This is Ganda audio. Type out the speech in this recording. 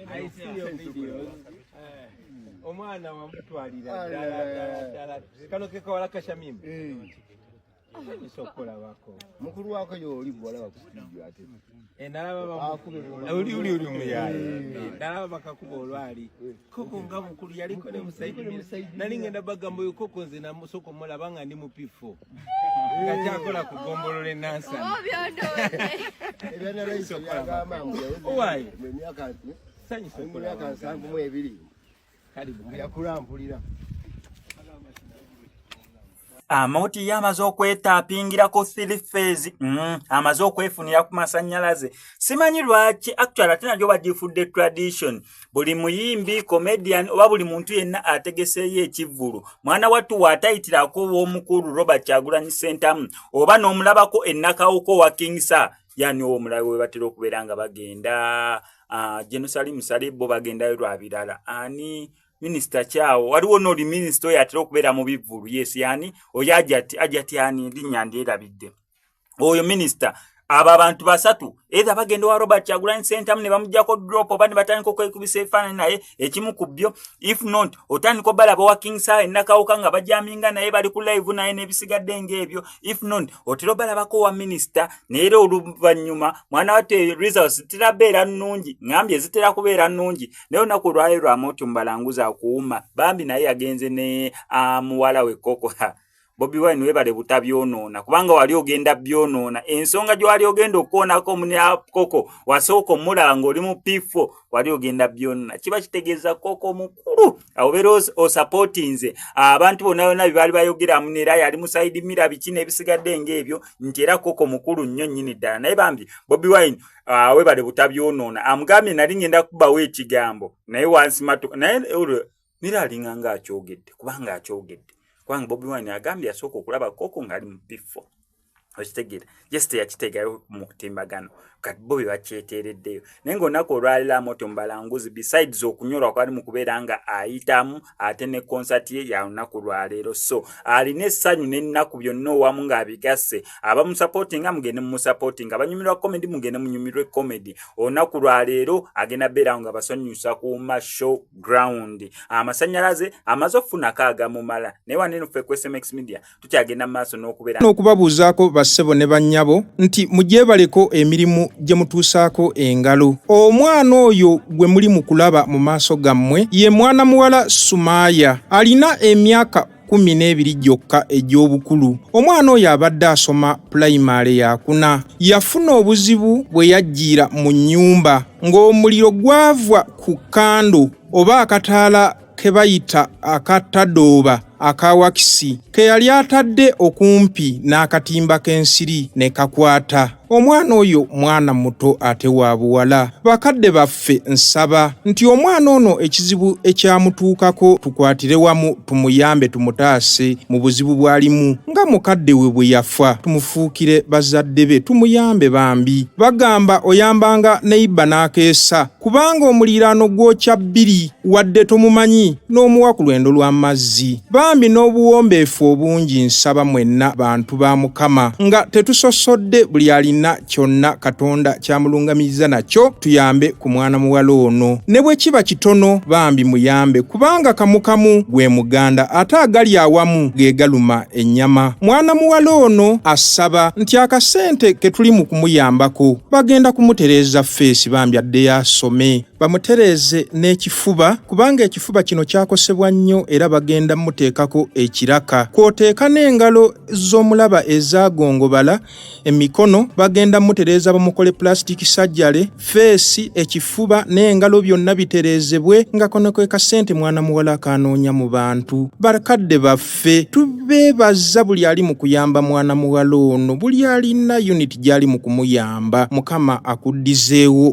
I see your videos. Omwana wa mutwalira ddala kano kekola kashamimba nisokola bako mukulu wako yo oli bwala bakusidio ate nalaba uli muyaye nalaba bakakuba olwali koko nga mukulu yaliko ne musaidi nali ngenda bagamba yo koko nze namusoko mulaba nga ndi mupifo kajakola kugombolola enansa ebana laiso yagamba mbuya owaye myaka sanyi sokola myaka 7 karibu yakulampulira Amoti yamaze okwetapingirako 3 phase amaze okwefunira ku masanyalaze simanyi lwaki actually ate najo bagifudde tradition buli muyimbi comedian oba buli muntu yenna ategeseyo ekivulu mwana wattu watayitirako w'omukulu Robert Kyagulanyi Ssentamu oba n'omulabako ennakawuko wa Kingsa yani omulabe we batera okubeera nga bagenda Jerusalem Salibo bagendayo lwa birala ani Minister chao waliwo no li minister yatera okubeera mu bivulu yes yani oyo ajati yani linyandi erabidde oyo minister aba abantu basatu either bagenda wa Robert Kyagulanyi Ssentamu ne bamujjako drop oba ne batandika okwekubisa ebifaananyi naye ekimu ku byo if not otandika balaba wa Kingsa ennakawuka nga bajaminga naye bali ku live naye n'ebisigadde ng'ebyo if not otero balabako wa minister neera oluvannyuma mwana wate results tirabeera nnungi ngambye zitera kubeera nnungi naye olunaku olwaleero lwamotyo mbalanguza akuuma bambi naye yagenze ne muwala we Koko Bobi Wine webale butabyonoona kubanga wali ogenda byonoona ensonga gyo wali ogenda okuonako muni Koko wasoko mulanga oli mu P4 wali ogenda byonoona kiba kitegeeza Koko mukulu awobero o supportinze abantu bonna bibali bayogera munera yali mu side mira bikine ebisigadde ng'ebyo nti era Koko mukulu nnyo nnyini ddala naye bambi Bobi Wine webale butabyonoona amugambye nali ngenda kubawo ekigambo naye wansimatu naye mira alinganga akyogedde kubanga akyogedde Kwang Bobi Wine agambye asoko okulaba Koko ngali mu P4 okitegera yeste yakitegayo mu kutimbagano kati Bobi bakyetereddeyo naye ng'olunaku olwalira moto mbalanguzi besides okunyolwa kwali mu kubeera nga ayitamu ate ne concert ye ya lunaku lwaleero so alina essanyu n'ennaku byonna owamu ng'abigasse abamusupportinga mugende mumusupportinga abanyumirwa comedy mugende munyumirwe comedy olunaku lwaleero agenda beera nga basonyusa ku show ground amasannyalaze amaze okufunako agamumala naye wanene ffe ku SMX Media tukyagenda mu maaso n'okubeera n'okubabuuzaako bassebo ne bannyabo nti mugyebaleko emirimu gye mutuusaako engalo omwana oyo gwe muli mu kulaba mu maaso gammwe ye mwana muwala Sumaaya alina emyaka 12 gyokka egy'obukulu omwana oyo abadde asoma primary yakuna yafuna obuzibu bwe yajjiira mu nnyumba ng'omuliro gwava ku kando oba akataala ke bayita akatadooba akawakisi ke yali atadde okumpi n'akatimba k'ensiri ne kakwata omwana oyo mwana muto ate wa buwala bakadde baffe nsaba nti omwana ono ekizibu ekyamutuukako tukwatire wamu tumuyambe tumutaase mu buzibu bwalimu nga mukadde we bwe yafa tumufuukire bazadde be tumuyambe bambi bagamba oyambanga neiba n'akeesa kubanga omuliraano gwokya bbiri wadde tumumanyi n'omuwa ku lwendo lw'amazzi bambi n'obuwombeefu obungi nsaba mwenna bantu ba Mukama nga tetusosodde buli alina kyonna Katonda kyamulungamiriza nakyo tuyambe ku mwana muwala ono ne bwe kiba kitono bambi muyambe kubanga kamukamu gwe muganda ate agali awamu ge galuma ennyama mwana muwala ono asaba nti akasente ke tuli mu kumuyambako bagenda kumutereeza feesi bambi adde asome bamutereeze n'ekifuba kubanga ekifuba kino kyakosebwa nnyo era bagenda muteekako ekiraka kwoteeka n'engalo z'omulaba ezagongobala emikono bagenda mutereeza bamukole plastic surgery feesi ekifuba n'engalo byonna bitereezebwe nga kono kwe kasente mwana muwala kanoonya mu bantu bakadde baffe tubeebaza buli ali mu kuyamba mwana muwala ono buli alina unit gy'ali mu kumuyamba Mukama akuddizeewo